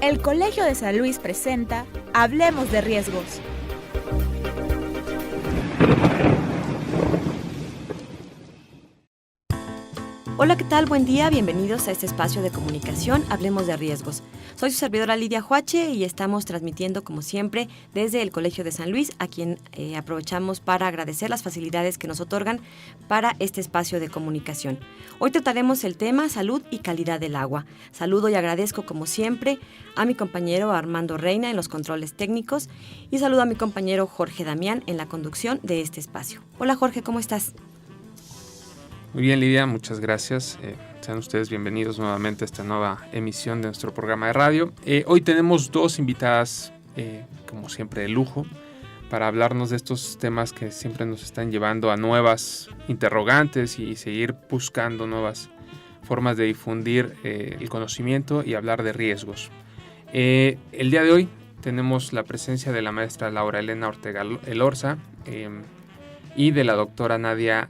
El Colegio de San Luis presenta Hablemos de Riesgos. Hola, ¿qué tal? Buen día, bienvenidos a este espacio de comunicación Hablemos de Riesgos. Soy su servidora Lidia Huache y estamos transmitiendo como siempre desde el Colegio de San Luis, a quien aprovechamos para agradecer las facilidades que nos otorgan para este espacio de comunicación. Hoy trataremos el tema salud y calidad del agua. Saludo y agradezco como siempre a mi compañero Armando Reina en los controles técnicos y saludo a mi compañero Jorge Damián en la conducción de este espacio. Hola Jorge, ¿cómo estás? Muy bien, Lidia, muchas gracias. Sean ustedes bienvenidos nuevamente a esta nueva emisión de nuestro programa de radio. Hoy tenemos dos invitadas, como siempre, de lujo, para hablarnos de estos temas que siempre nos están llevando a nuevas interrogantes y seguir buscando nuevas formas de difundir el conocimiento y hablar de riesgos. El día de hoy tenemos la presencia de la maestra Laura Elena Ortega Elorza y de la doctora Nadia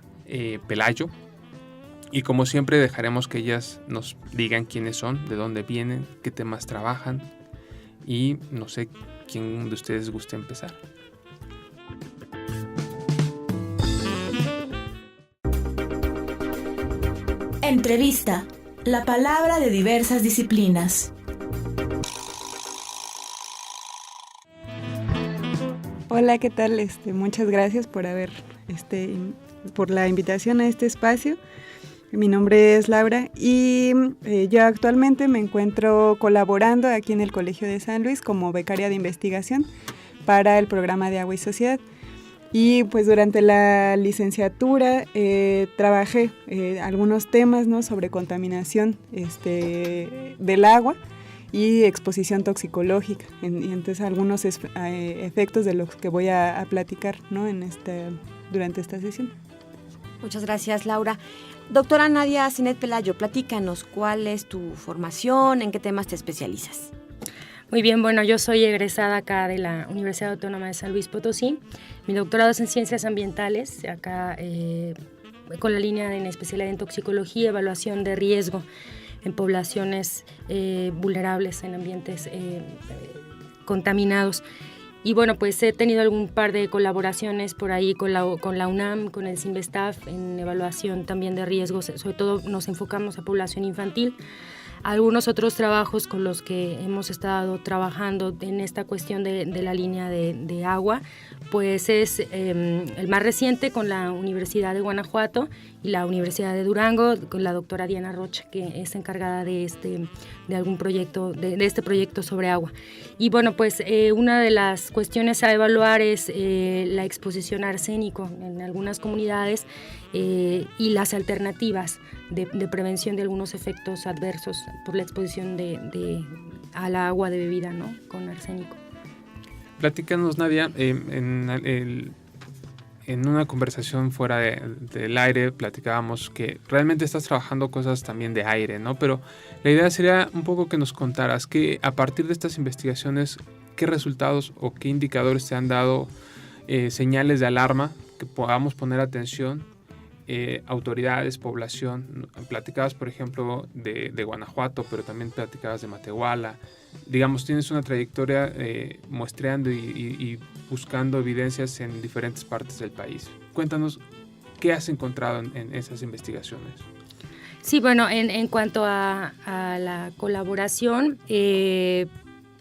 Pelayo. Y como siempre dejaremos que ellas nos digan quiénes son, de dónde vienen, qué temas trabajan y no sé quién de ustedes guste empezar. Entrevista. La palabra de diversas disciplinas. Hola, ¿qué tal? Muchas gracias por por la invitación a este espacio. Mi nombre es Laura y yo actualmente me encuentro colaborando aquí en el Colegio de San Luis como becaria de investigación para el programa de Agua y Sociedad. Y pues durante la licenciatura trabajé algunos temas, ¿no?, sobre contaminación del agua y exposición toxicológica. Y entonces algunos efectos de los que voy a platicar, ¿no?, durante esta sesión. Muchas gracias, Laura. Doctora Nadia Sinet Pelayo, platícanos, ¿cuál es tu formación? ¿En qué temas te especializas? Muy bien, bueno, yo soy egresada acá de la Universidad Autónoma de San Luis Potosí. Mi doctorado es en Ciencias Ambientales, acá con la línea en especialidad en toxicología, evaluación de riesgo en poblaciones vulnerables, en ambientes contaminados. Y bueno, pues he tenido algún par de colaboraciones por ahí con la UNAM, con el CIMBESTAF, en evaluación también de riesgos, sobre todo nos enfocamos a población infantil. Algunos otros trabajos con los que hemos estado trabajando en esta cuestión de la línea de agua, pues es el más reciente con la Universidad de Guanajuato y la Universidad de Durango, con la doctora Diana Rocha, que es encargada de algún proyecto, de este proyecto sobre agua. Y bueno, pues una de las cuestiones a evaluar es la exposición a arsénico en algunas comunidades y las alternativas de prevención de algunos efectos adversos por la exposición al agua de bebida, ¿no?, con arsénico. Platícanos, Nadia, en una conversación fuera del aire platicábamos que realmente estás trabajando cosas también de aire, ¿no? Pero la idea sería un poco que nos contaras que a partir de estas investigaciones, qué resultados o qué indicadores te han dado señales de alarma que podamos poner atención, autoridades, población. Platicabas, por ejemplo, de Guanajuato, pero también platicabas de Matehuala. Digamos, tienes una trayectoria muestreando y buscando evidencias en diferentes partes del país. Cuéntanos, ¿qué has encontrado en esas investigaciones? Sí, bueno, en cuanto a la colaboración,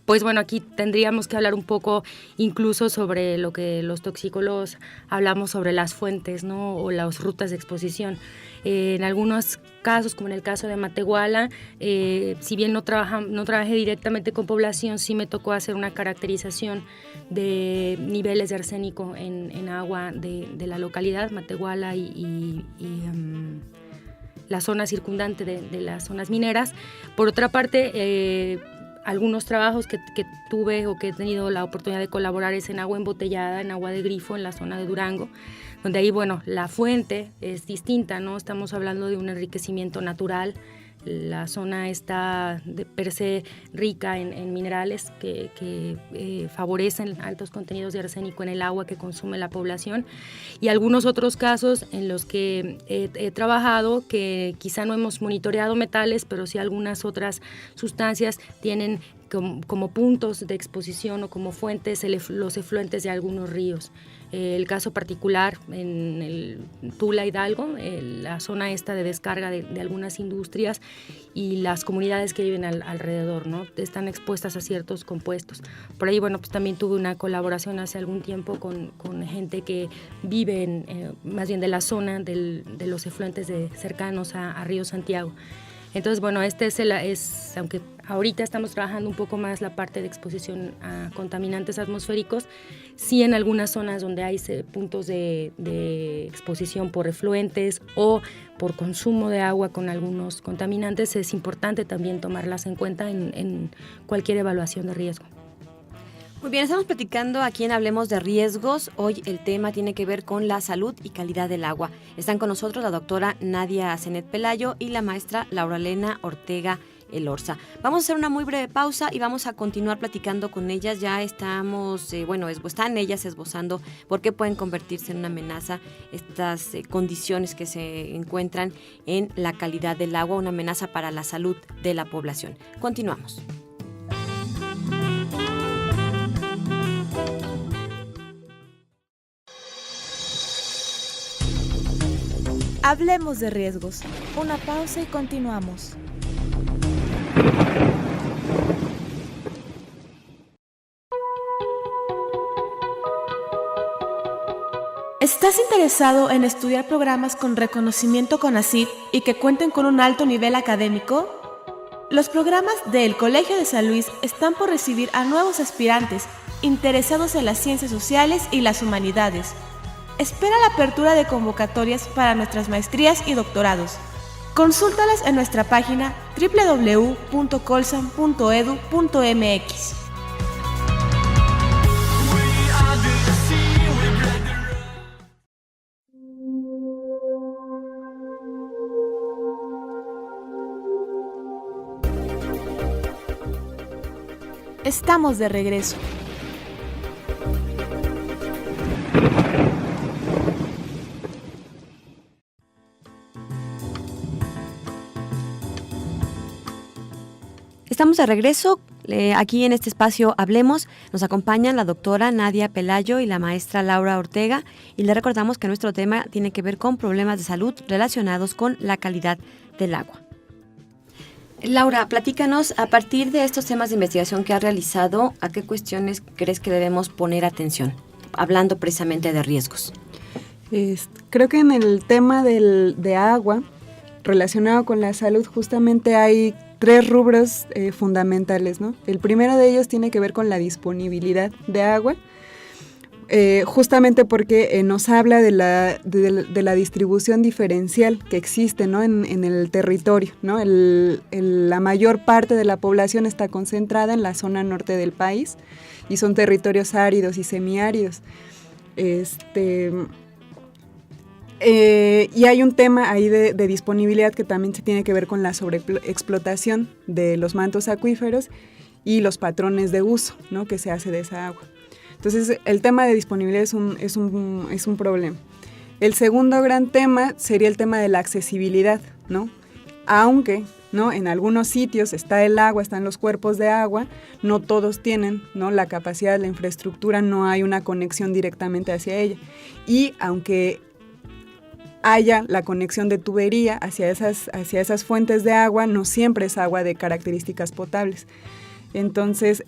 pues bueno, aquí tendríamos que hablar un poco incluso sobre lo que los toxicólogos hablamos sobre las fuentes, ¿no?, o las rutas de exposición. En algunos casos, como en el caso de Matehuala, si bien no trabajé directamente con población, sí me tocó hacer una caracterización de niveles de arsénico en agua de la localidad, Matehuala y la zona circundante de las zonas mineras. Por otra parte, algunos trabajos que tuve o que he tenido la oportunidad de colaborar es en agua embotellada, en agua de grifo, en la zona de Durango, donde ahí, bueno, la fuente es distinta, ¿no? Estamos hablando de un enriquecimiento natural. La zona está de per se rica en minerales que favorecen altos contenidos de arsénico en el agua que consume la población, y algunos otros casos en los que he trabajado que quizá no hemos monitoreado metales, pero sí algunas otras sustancias tienen como puntos de exposición o como fuentes los efluentes de algunos ríos. El caso particular en el Tula Hidalgo, la zona esta de descarga de algunas industrias y las comunidades que viven alrededor, ¿no? Están expuestas a ciertos compuestos. Por ahí, bueno, pues también tuve una colaboración hace algún tiempo con gente que vive más bien de la zona de los efluentes cercanos a Río Santiago. Entonces, bueno, aunque ahorita estamos trabajando un poco más la parte de exposición a contaminantes atmosféricos, sí en algunas zonas donde hay puntos de exposición por efluentes o por consumo de agua con algunos contaminantes, es importante también tomarlas en cuenta en cualquier evaluación de riesgo. Muy bien, estamos platicando aquí en Hablemos de Riesgos. Hoy el tema tiene que ver con la salud y calidad del agua. Están con nosotros la doctora Nadia Zenet Pelayo y la maestra Laura Elena Ortega Elorza. Vamos a hacer una muy breve pausa y vamos a continuar platicando con ellas. Ya estamos, están ellas esbozando por qué pueden convertirse en una amenaza estas condiciones que se encuentran en la calidad del agua, una amenaza para la salud de la población. Continuamos. Hablemos de riesgos. Una pausa y continuamos. ¿Estás interesado en estudiar programas con reconocimiento CONACYT y que cuenten con un alto nivel académico? Los programas del Colegio de San Luis están por recibir a nuevos aspirantes interesados en las ciencias sociales y las humanidades. Espera la apertura de convocatorias para nuestras maestrías y doctorados. Consúltalas en nuestra página www.colsan.edu.mx. Estamos de regreso. Estamos de regreso. Aquí en este espacio Hablemos, nos acompañan la doctora Nadia Pelayo y la maestra Laura Ortega, y le recordamos que nuestro tema tiene que ver con problemas de salud relacionados con la calidad del agua. Laura, platícanos, a partir de estos temas de investigación que has realizado, ¿a qué cuestiones crees que debemos poner atención, hablando precisamente de riesgos? Creo que en el tema de agua, relacionado con la salud, justamente hay 3 rubros fundamentales, ¿no? El primero de ellos tiene que ver con la disponibilidad de agua, justamente porque nos habla de la distribución diferencial que existe, ¿no? en el territorio, ¿no? La mayor parte de la población está concentrada en la zona norte del país y son territorios áridos y semiáridos. Y hay un tema ahí de disponibilidad que también se tiene que ver con la sobreexplotación de los mantos acuíferos y los patrones de uso, ¿no? que se hace de esa agua. Entonces, el tema de disponibilidad es un problema. El segundo gran tema sería el tema de la accesibilidad, ¿no? Aunque, ¿no? en algunos sitios está el agua, están los cuerpos de agua, no todos tienen, ¿no? la capacidad, la infraestructura, no hay una conexión directamente hacia ella. Y aunque haya la conexión de tubería hacia esas fuentes de agua, no siempre es agua de características potables. Entonces,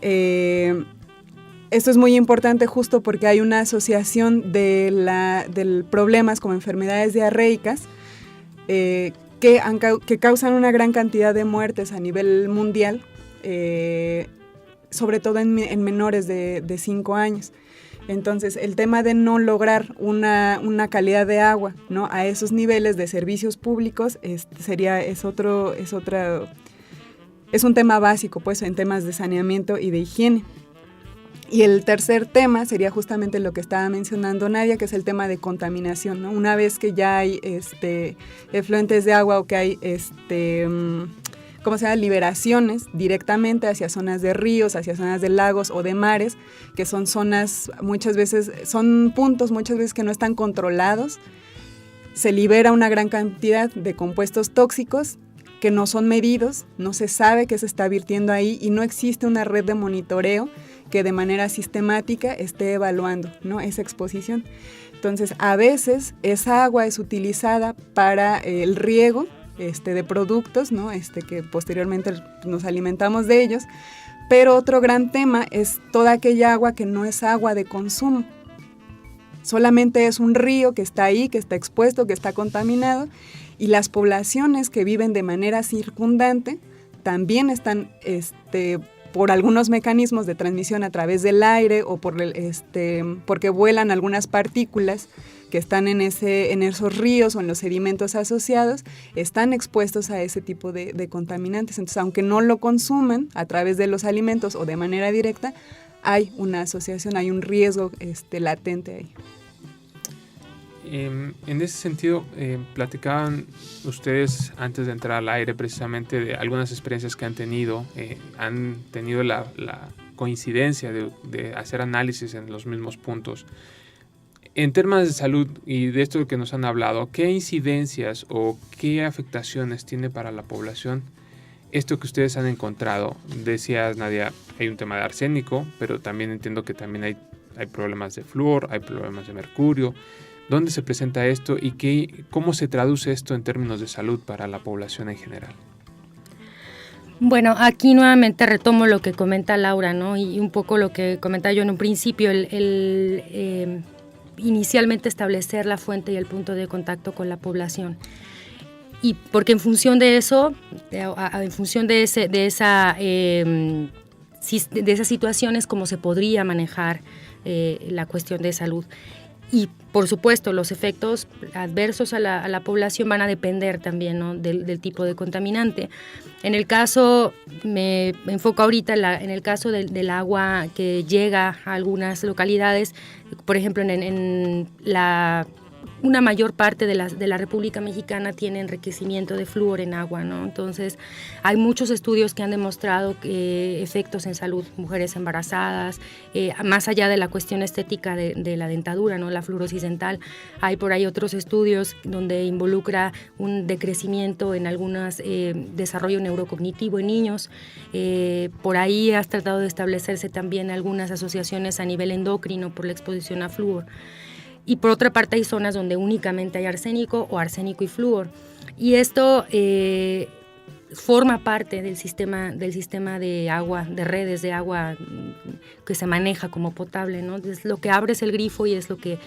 esto es muy importante justo porque hay una asociación de problemas como enfermedades diarreicas que causan una gran cantidad de muertes a nivel mundial, sobre todo en menores de 5 años. Entonces, el tema de no lograr una calidad de agua, ¿no? a esos niveles de servicios públicos es un tema básico, pues, en temas de saneamiento y de higiene. Y el tercer tema sería justamente lo que estaba mencionando Nadia, que es el tema de contaminación, ¿no? Una vez que ya hay efluentes de agua o que hay liberaciones directamente hacia zonas de ríos, hacia zonas de lagos o de mares, que son zonas son puntos muchas veces que no están controlados, se libera una gran cantidad de compuestos tóxicos que no son medidos, no se sabe qué se está vertiendo ahí y no existe una red de monitoreo que de manera sistemática esté evaluando, ¿no?, esa exposición. Entonces, a veces esa agua es utilizada para el riego de productos, ¿no?, que posteriormente nos alimentamos de ellos, pero otro gran tema es toda aquella agua que no es agua de consumo. Solamente es un río que está ahí, que está expuesto, que está contaminado, y las poblaciones que viven de manera circundante también están por algunos mecanismos de transmisión a través del aire o porque vuelan algunas partículas que están en esos ríos o en los sedimentos asociados, están expuestos a ese tipo de contaminantes. Entonces, aunque no lo consuman a través de los alimentos o de manera directa, hay una asociación, hay un riesgo latente ahí. En ese sentido, platicaban ustedes antes de entrar al aire precisamente de algunas experiencias que han tenido la coincidencia de hacer análisis en los mismos puntos. En temas de salud y de esto que nos han hablado, ¿qué incidencias o qué afectaciones tiene para la población esto que ustedes han encontrado? Decías, Nadia, hay un tema de arsénico, pero también entiendo que también hay problemas de flúor, hay problemas de mercurio. ¿Dónde se presenta esto y cómo se traduce esto en términos de salud para la población en general? Bueno, aquí nuevamente retomo lo que comenta Laura, ¿no? Y un poco lo que comentaba yo en un principio, inicialmente establecer la fuente y el punto de contacto con la población. Y porque en función de eso, en función de esas situaciones, cómo se podría manejar la cuestión de salud. Y, por supuesto, los efectos adversos a la población van a depender también, ¿no?, del tipo de contaminante. En el caso, me enfoco ahorita en el caso del agua que llega a algunas localidades, por ejemplo, una mayor parte de la República Mexicana tiene enriquecimiento de flúor en agua, ¿no? Entonces, hay muchos estudios que han demostrado efectos en salud, mujeres embarazadas, más allá de la cuestión estética de la dentadura, ¿no?, la fluorosis dental. Hay por ahí otros estudios donde involucra un decrecimiento en algunos desarrollo neurocognitivo en niños. Por ahí has tratado de establecerse también algunas asociaciones a nivel endocrino por la exposición a flúor. Y por otra parte hay zonas donde únicamente hay arsénico o arsénico y flúor. Y esto forma parte del sistema de agua, de redes de agua que se maneja como potable, ¿no? Es lo que abre es el grifo y es lo que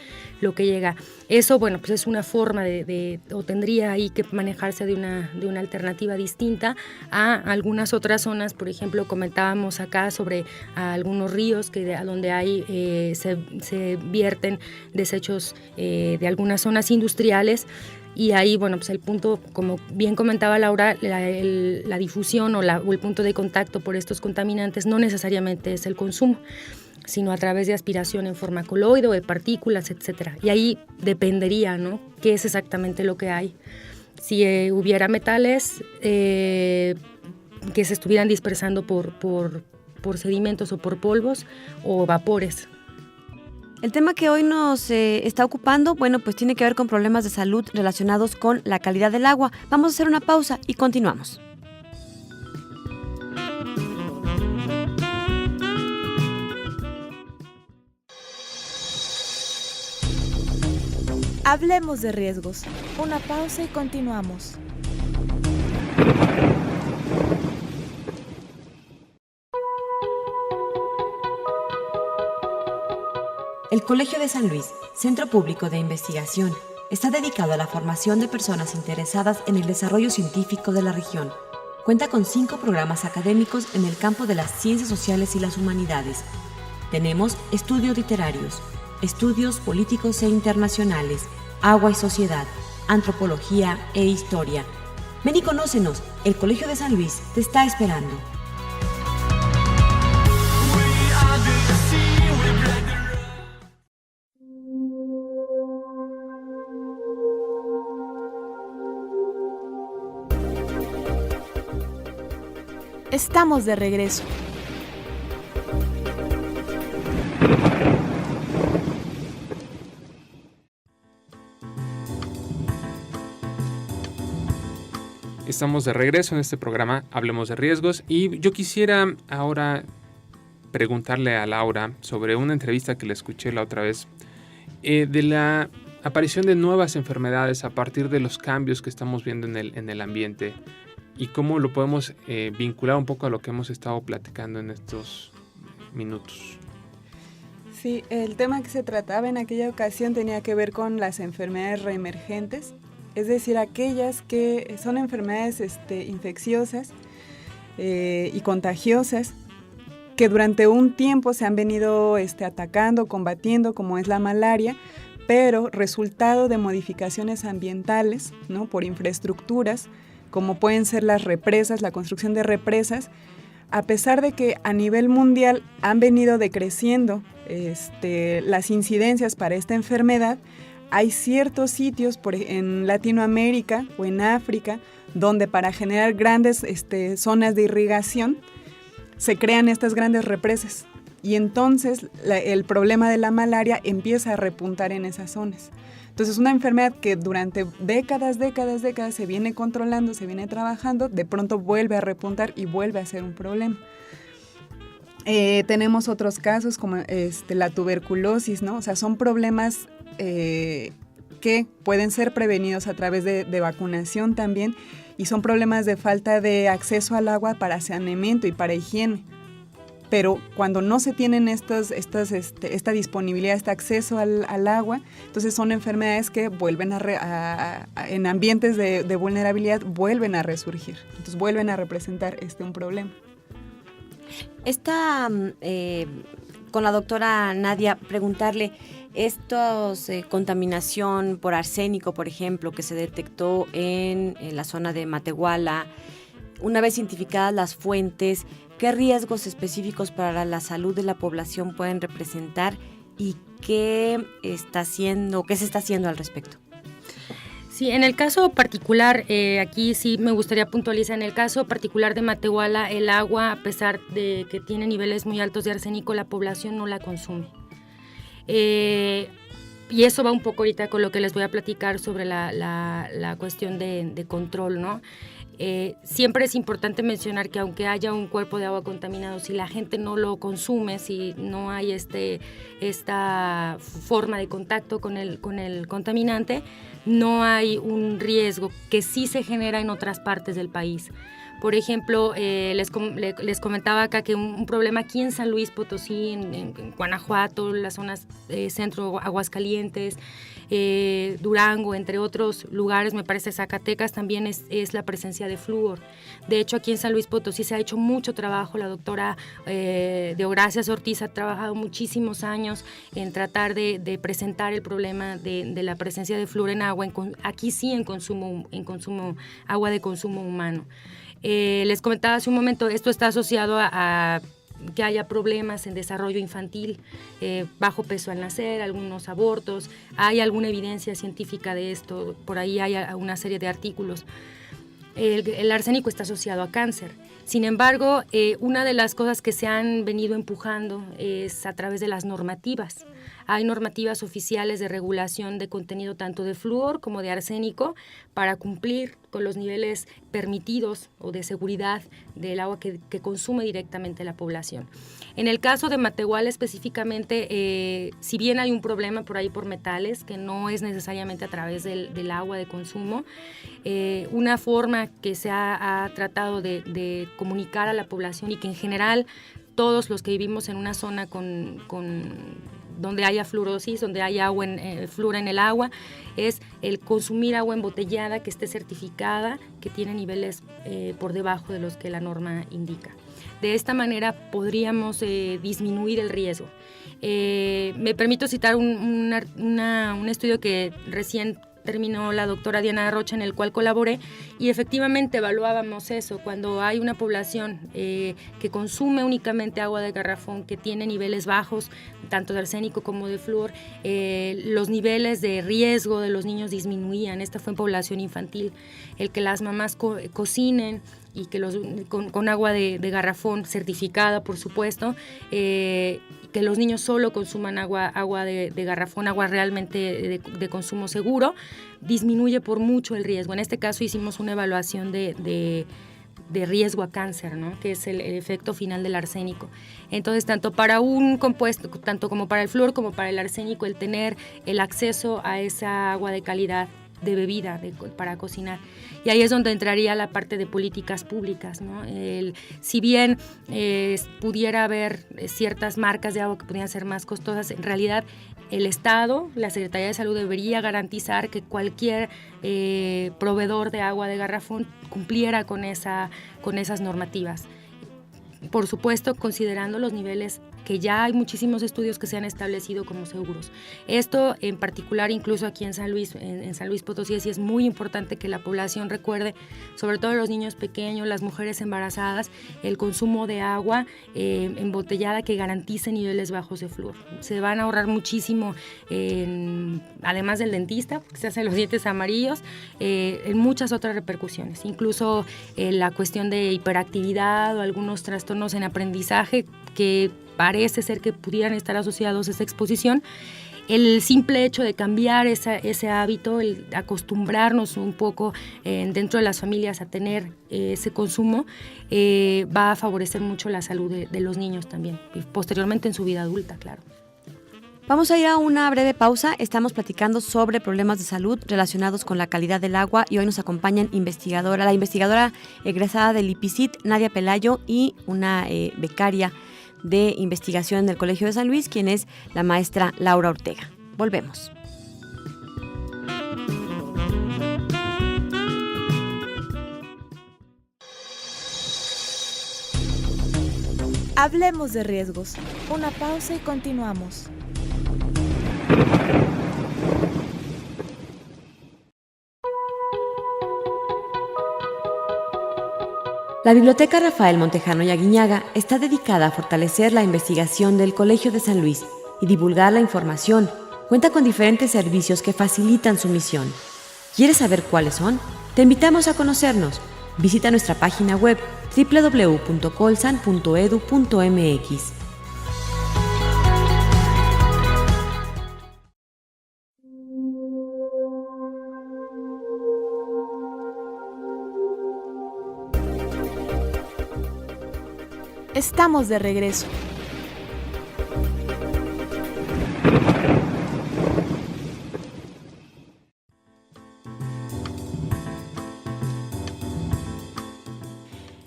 llega. Eso, bueno, pues es una forma o tendría ahí que manejarse de una alternativa distinta a algunas otras zonas. Por ejemplo, comentábamos acá sobre algunos ríos donde se vierten desechos de algunas zonas industriales. Y ahí, bueno, pues el punto, como bien comentaba Laura, la difusión o el punto de contacto por estos contaminantes no necesariamente es el consumo, sino a través de aspiración en forma coloide o de partículas, etcétera. Y ahí dependería, ¿no?, qué es exactamente lo que hay. Si hubiera metales que se estuvieran dispersando por sedimentos o por polvos o vapores. El tema que hoy nos está ocupando, bueno, pues tiene que ver con problemas de salud relacionados con la calidad del agua. Vamos a hacer una pausa y continuamos. Hablemos de riesgos. Una pausa y continuamos. El Colegio de San Luis, Centro Público de Investigación, está dedicado a la formación de personas interesadas en el desarrollo científico de la región. Cuenta con 5 programas académicos en el campo de las ciencias sociales y las humanidades. Tenemos estudios literarios, estudios políticos e internacionales, agua y sociedad, antropología e historia. Ven y conócenos, el Colegio de San Luis te está esperando. Estamos de regreso. Estamos de regreso en este programa Hablemos de Riesgos y yo quisiera ahora preguntarle a Laura sobre una entrevista que le escuché la otra vez de la aparición de nuevas enfermedades a partir de los cambios que estamos viendo en el ambiente y cómo lo podemos vincular un poco a lo que hemos estado platicando en estos minutos. Sí, el tema que se trataba en aquella ocasión tenía que ver con las enfermedades reemergentes, es decir, aquellas que son enfermedades infecciosas y contagiosas que durante un tiempo se han venido atacando, combatiendo, como es la malaria, pero resultado de modificaciones ambientales, ¿no? Por infraestructuras, como pueden ser las represas, la construcción de represas, a pesar de que a nivel mundial han venido decreciendo las incidencias para esta enfermedad, hay ciertos sitios en Latinoamérica o en África donde para generar grandes zonas de irrigación se crean estas grandes represas y entonces el problema de la malaria empieza a repuntar en esas zonas. Entonces es una enfermedad que durante décadas se viene controlando, se viene trabajando, de pronto vuelve a repuntar y vuelve a ser un problema. Tenemos otros casos como la tuberculosis, ¿no? O sea, son problemas que pueden ser prevenidos a través de vacunación también y son problemas de falta de acceso al agua para saneamiento y para higiene. Pero cuando no se tienen esta disponibilidad, este acceso al agua, entonces son enfermedades que vuelven en ambientes de vulnerabilidad vuelven a resurgir, entonces vuelven a representar un problema. Con la doctora Nadia, preguntarle, contaminación por arsénico, por ejemplo, que se detectó en la zona de Matehuala, una vez identificadas las fuentes, ¿qué riesgos específicos para la salud de la población pueden representar y qué se está haciendo al respecto? Sí, en el caso particular, aquí sí me gustaría puntualizar, en el caso particular de Matehuala, el agua, a pesar de que tiene niveles muy altos de arsénico, la población no la consume. Y eso va un poco ahorita con lo que les voy a platicar sobre la cuestión de control, ¿no? Siempre es importante mencionar que aunque haya un cuerpo de agua contaminado, si la gente no lo consume, si no hay esta forma de contacto con el contaminante, no hay un riesgo que sí se genera en otras partes del país. Por ejemplo, les comentaba acá que un problema aquí en San Luis Potosí, en Guanajuato, las zonas centro, Aguascalientes, Durango, entre otros lugares, me parece Zacatecas, también es la presencia de flúor. De hecho, aquí en San Luis Potosí se ha hecho mucho trabajo, la doctora Deogracia Ortiz ha trabajado muchísimos años en tratar de presentar el problema de la presencia de flúor en agua, aquí sí en consumo agua de consumo humano. Les comentaba hace un momento, esto está asociado a que haya problemas en desarrollo infantil, bajo peso al nacer, algunos abortos, hay alguna evidencia científica de esto, por ahí hay una serie de artículos. El arsénico está asociado a cáncer. Sin embargo, una de las cosas que se han venido empujando es a través de las normativas. Hay normativas oficiales de regulación de contenido tanto de flúor como de arsénico para cumplir con los niveles permitidos o de seguridad del agua que consume directamente la población. En el caso de Matehuala específicamente, si bien hay un problema por ahí por metales, que no es necesariamente a través del agua de consumo, una forma que se ha tratado de comunicar a la población y que en general todos los que vivimos en una zona donde haya fluorosis, donde haya flúor en el agua, es el consumir agua embotellada que esté certificada, que tiene niveles por debajo de los que la norma indica. De esta manera podríamos disminuir el riesgo. Me permito citar un estudio que recién terminó la doctora Diana Rocha, en el cual colaboré, y efectivamente evaluábamos eso. Cuando hay una población que consume únicamente agua de garrafón, que tiene niveles bajos, tanto de arsénico como de flúor, los niveles de riesgo de los niños disminuían. Esta fue en población infantil. El que las mamás cocinen y que con agua de garrafón certificada, por supuesto, y que los niños solo consuman agua de garrafón, agua realmente de consumo seguro, disminuye por mucho el riesgo. En este caso hicimos una evaluación de riesgo a cáncer, ¿no? Que es el efecto final del arsénico. Entonces, tanto para un compuesto, tanto como para el flúor como para el arsénico, el tener el acceso a esa agua de calidad de bebida para cocinar. Y ahí es donde entraría la parte de políticas públicas, ¿no? Si bien pudiera haber ciertas marcas de agua que pudieran ser más costosas, en realidad el Estado, la Secretaría de Salud debería garantizar que cualquier proveedor de agua de garrafón cumpliera con esas normativas. Por supuesto, considerando los niveles que ya hay muchísimos estudios que se han establecido como seguros. Esto en particular, incluso aquí en San Luis Potosí, sí es muy importante que la población recuerde, sobre todo los niños pequeños, las mujeres embarazadas, el consumo de agua embotellada que garantice niveles bajos de flúor. Se van a ahorrar muchísimo, además del dentista, que se hacen los dientes amarillos, en muchas otras repercusiones, incluso la cuestión de hiperactividad o algunos trastornos en aprendizaje que parece ser que pudieran estar asociados a esa exposición. El simple hecho de cambiar ese hábito, el acostumbrarnos un poco dentro de las familias a tener ese consumo, va a favorecer mucho la salud de los niños también, y posteriormente en su vida adulta, claro. Vamos a ir a una breve pausa. Estamos platicando sobre problemas de salud relacionados con la calidad del agua y hoy nos acompañan la investigadora egresada del IPICIT, Nadia Pelayo, y una becaria de investigación del Colegio de San Luis, quien es la maestra Laura Ortega. Volvemos. Hablemos de riesgos. Una pausa y continuamos. La Biblioteca Rafael Montejano y Aguiñaga está dedicada a fortalecer la investigación del Colegio de San Luis y divulgar la información. Cuenta con diferentes servicios que facilitan su misión. ¿Quieres saber cuáles son? Te invitamos a conocernos. Visita nuestra página web www.colsan.edu.mx. Estamos de regreso.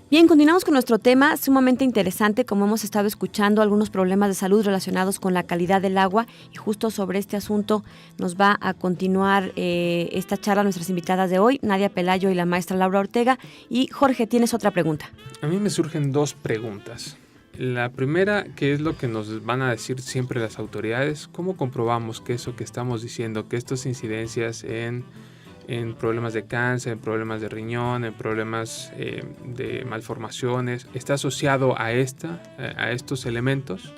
Bien, continuamos con nuestro tema sumamente interesante, como hemos estado escuchando algunos problemas de salud relacionados con la calidad del agua, y justo sobre este asunto nos va a continuar esta charla nuestras invitadas de hoy, Nadia Pelayo y la maestra Laura Ortega. Y Jorge, ¿tienes otra pregunta? A mí me surgen dos preguntas. La primera, ¿qué es lo que nos van a decir siempre las autoridades? ¿Cómo comprobamos que eso que estamos diciendo, que estas incidencias en problemas de cáncer, en problemas de riñón, en problemas de malformaciones, está asociado a estos elementos?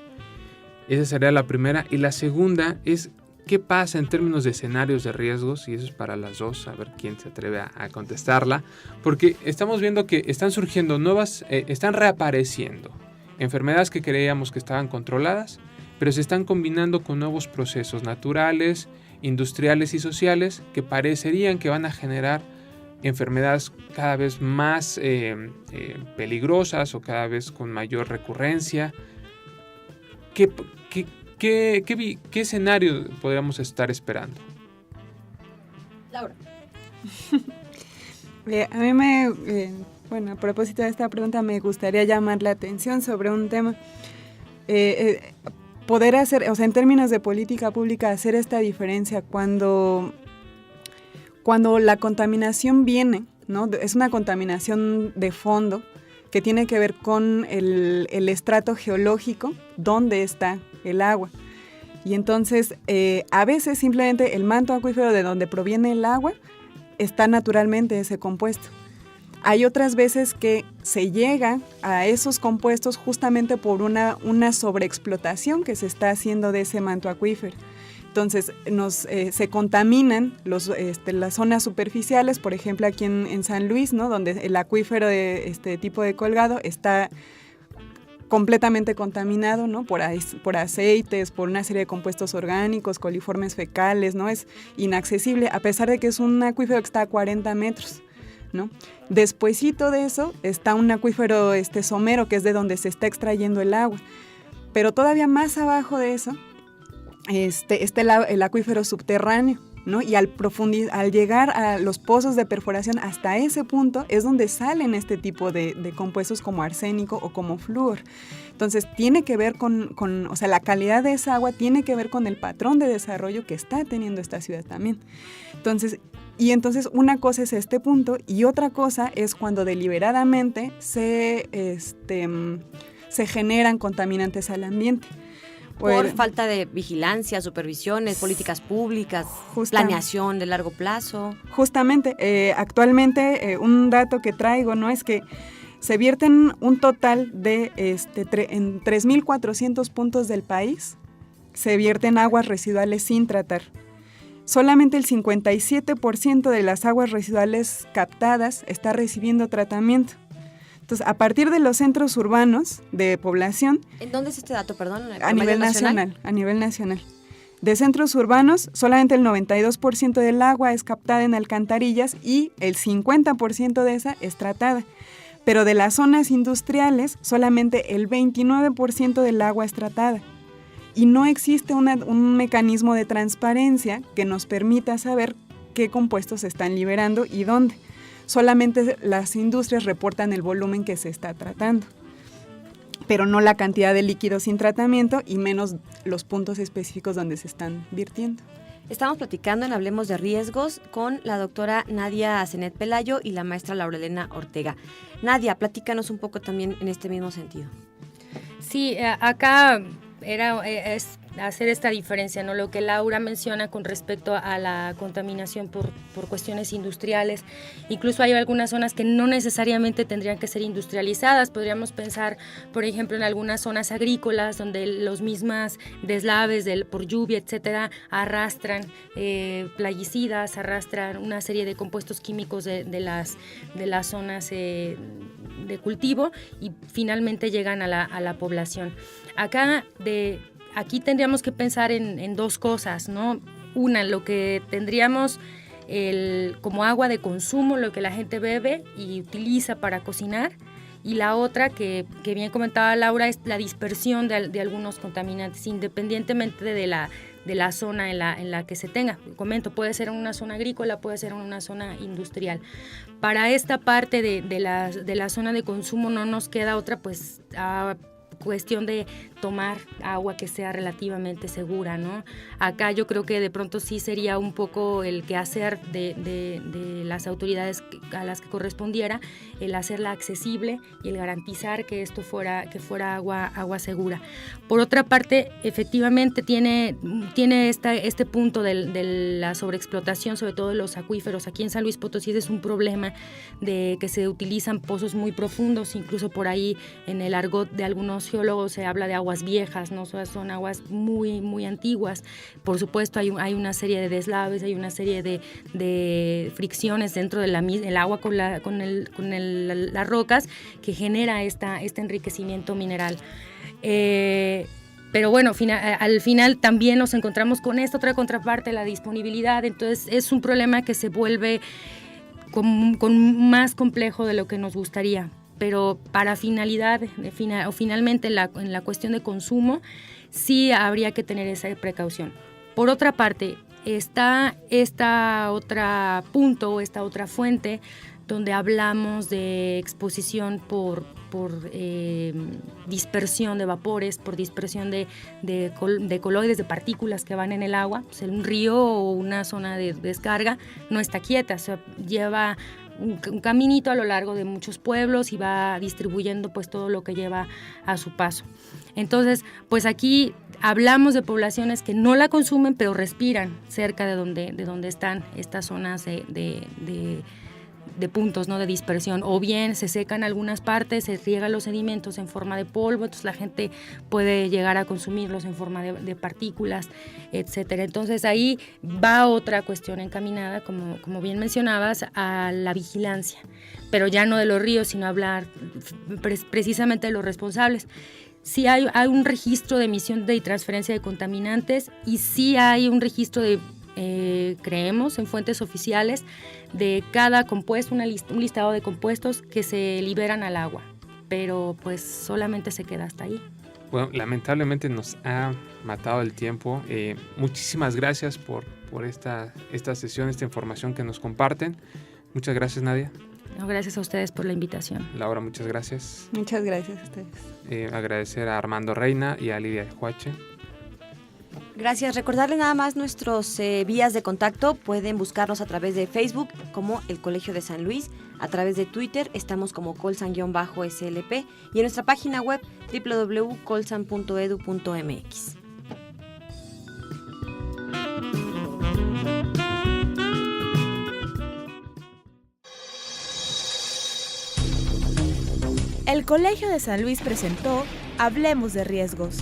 Esa sería la primera. Y la segunda es, ¿qué pasa en términos de escenarios de riesgos? Y eso es para las dos, a ver quién se atreve a contestarla. Porque estamos viendo que están surgiendo nuevas, están reapareciendo enfermedades que creíamos que estaban controladas, pero se están combinando con nuevos procesos naturales, industriales y sociales que parecerían que van a generar enfermedades cada vez más peligrosas o cada vez con mayor recurrencia. ¿Qué escenario podríamos estar esperando? Laura. A mí a propósito de esta pregunta me gustaría llamar la atención sobre un tema. Poder hacer, en términos de política pública, hacer esta diferencia cuando la contaminación viene, ¿no? Es una contaminación de fondo que tiene que ver con el estrato geológico donde está el agua. Y entonces, a veces simplemente el manto acuífero de donde proviene el agua está naturalmente ese compuesto. Hay otras veces que se llega a esos compuestos justamente por una sobreexplotación que se está haciendo de ese manto acuífero. Entonces se contaminan las zonas superficiales, por ejemplo aquí en San Luis, ¿no? Donde el acuífero de este tipo de Colgado está completamente contaminado, ¿no? Por aceites, por una serie de compuestos orgánicos, coliformes fecales, ¿no? Es inaccesible, a pesar de que es un acuífero que está a 40 metros, ¿no? Despuesito de eso está un acuífero somero, que es de donde se está extrayendo el agua. Pero todavía más abajo de eso está el acuífero subterráneo, ¿no? Y al llegar a los pozos de perforación hasta ese punto es donde salen este tipo de compuestos como arsénico o como flúor. Entonces tiene que ver o sea, la calidad de esa agua tiene que ver con el patrón de desarrollo que está teniendo esta ciudad también. Entonces una cosa es este punto y otra cosa es cuando deliberadamente se generan contaminantes al ambiente. Por falta de vigilancia, supervisiones, políticas públicas, planeación de largo plazo. Justamente, actualmente un dato que traigo, ¿no? Es que se vierten un total de en 3.400 puntos del país, se vierten aguas residuales sin tratar. Solamente el 57% de las aguas residuales captadas está recibiendo tratamiento. Entonces, a partir de los centros urbanos de población... ¿En dónde es este dato, perdón? A nivel nacional. De centros urbanos, solamente el 92% del agua es captada en alcantarillas y el 50% de esa es tratada. Pero de las zonas industriales, solamente el 29% del agua es tratada. Y no existe un mecanismo de transparencia que nos permita saber qué compuestos se están liberando y dónde. Solamente las industrias reportan el volumen que se está tratando, pero no la cantidad de líquidos sin tratamiento y menos los puntos específicos donde se están virtiendo. Estamos platicando en Hablemos de Riesgos con la doctora Nadia Zenet Pelayo y la maestra Laura Elena Ortega. Nadia, platícanos un poco también en este mismo sentido. Sí, acá es hacer esta diferencia, ¿no? Lo que Laura menciona con respecto a la contaminación por cuestiones industriales. Incluso hay algunas zonas que no necesariamente tendrían que ser industrializadas. Podríamos pensar, por ejemplo, en algunas zonas agrícolas donde los mismas deslaves por lluvia, etcétera, arrastran plaguicidas, arrastran una serie de compuestos químicos de las zonas de cultivo y finalmente llegan a la población. Aquí tendríamos que pensar en dos cosas, ¿no? Una, lo que tendríamos como agua de consumo, lo que la gente bebe y utiliza para cocinar, y la otra, que bien comentaba Laura, es la dispersión de algunos contaminantes, independientemente de la zona en la que se tenga. Comento, puede ser en una zona agrícola, puede ser en una zona industrial. Para esta parte de la zona de consumo no nos queda otra, pues, cuestión de tomar agua que sea relativamente segura, ¿no? Acá yo creo que de pronto sí sería un poco el quehacer de las autoridades a las que correspondiera, el hacerla accesible y el garantizar que esto fuera agua segura. Por otra parte, efectivamente tiene este punto de la sobreexplotación, sobre todo de los acuíferos. Aquí en San Luis Potosí es un problema de que se utilizan pozos muy profundos, incluso por ahí en el argot de algunos geólogos se habla de aguas viejas, ¿no? Son aguas muy, muy antiguas. Por supuesto hay una serie de deslaves, hay una serie de fricciones dentro del agua con las rocas que genera este enriquecimiento mineral. Pero bueno, al final también nos encontramos con esta otra contraparte, la disponibilidad. Entonces es un problema que se vuelve con más complejo de lo que nos gustaría. Pero para finalmente en la cuestión de consumo sí habría que tener esa precaución. Por otra parte, está esta otra punto, esta otra fuente donde hablamos de exposición por dispersión de vapores, por dispersión de coloides, de partículas que van en el agua. Pues un río o una zona de descarga no está quieta, o sea, lleva un caminito a lo largo de muchos pueblos y va distribuyendo pues todo lo que lleva a su paso. Entonces, pues aquí hablamos de poblaciones que no la consumen, pero respiran cerca de donde están estas zonas de puntos, ¿no?, de dispersión, o bien se secan algunas partes, se riegan los sedimentos en forma de polvo, entonces la gente puede llegar a consumirlos en forma de partículas, etcétera. Entonces ahí va otra cuestión encaminada, como bien mencionabas, a la vigilancia, pero ya no de los ríos, sino hablar precisamente de los responsables. Sí hay un registro de emisión y transferencia de contaminantes, y sí hay un registro de creemos en fuentes oficiales de cada compuesto, un listado de compuestos que se liberan al agua, pero pues solamente se queda hasta ahí. Bueno, lamentablemente nos ha matado el tiempo. Muchísimas gracias por esta sesión, esta información que nos comparten. Muchas gracias, Nadia. No, gracias a ustedes por la invitación. Laura, muchas gracias. Muchas gracias a ustedes. Agradecer a Armando Reina y a Lidia Huache. Gracias. Recordarles nada más nuestros vías de contacto. Pueden buscarnos a través de Facebook como el Colegio de San Luis, a través de Twitter estamos como colsan_slp y en nuestra página web www.colsan.edu.mx. El Colegio de San Luis presentó Hablemos de Riesgos,